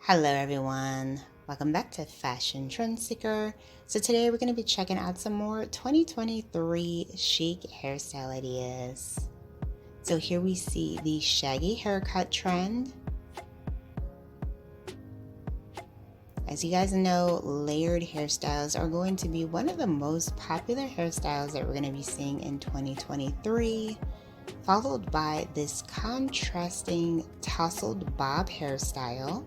Hello everyone, welcome back to Fashion Trend Seeker. So today we're going to be checking out some more 2023 chic hairstyle ideas. So here we see the shaggy haircut trend. As you guys know, layered hairstyles are going to be one of the most popular hairstyles that we're going to be seeing in 2023, followed by this contrasting tousled bob hairstyle.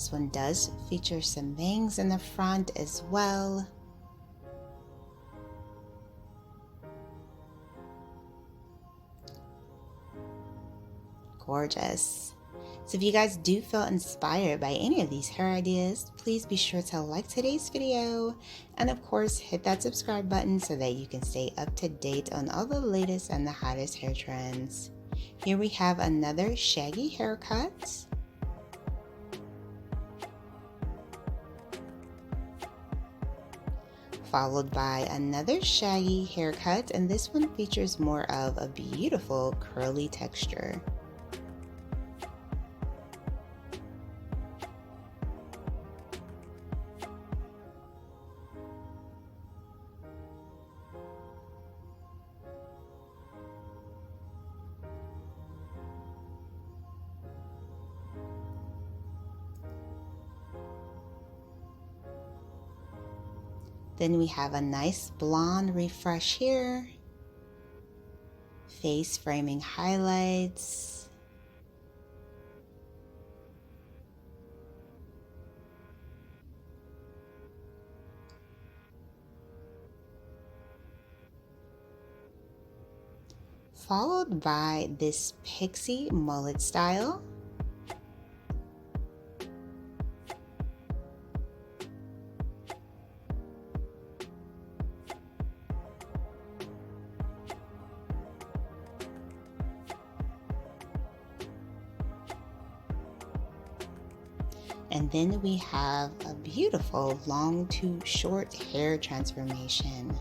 This one does feature some bangs in the front as well. Gorgeous. So if you guys do feel inspired by any of these hair ideas, please be sure to like today's video and of course hit that subscribe button so that you can stay up to date on all the latest and the hottest hair trends. Here we have another shaggy haircut. Followed by another shaggy haircut, and this one features more of a beautiful curly texture. Then we have a nice blonde refresh here, face framing highlights, followed by this pixie mullet style. And then we have a beautiful long to short hair transformation.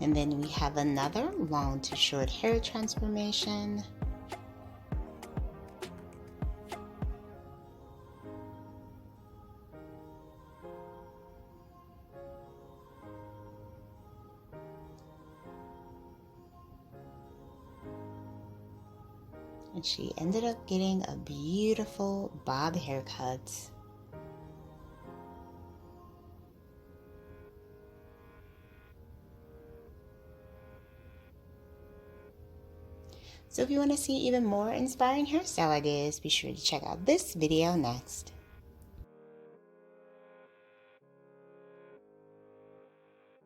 And then we have another long to short hair transformation. And she ended up getting a beautiful bob haircut. So if you want to see even more inspiring hairstyle ideas, be sure to check out this video next.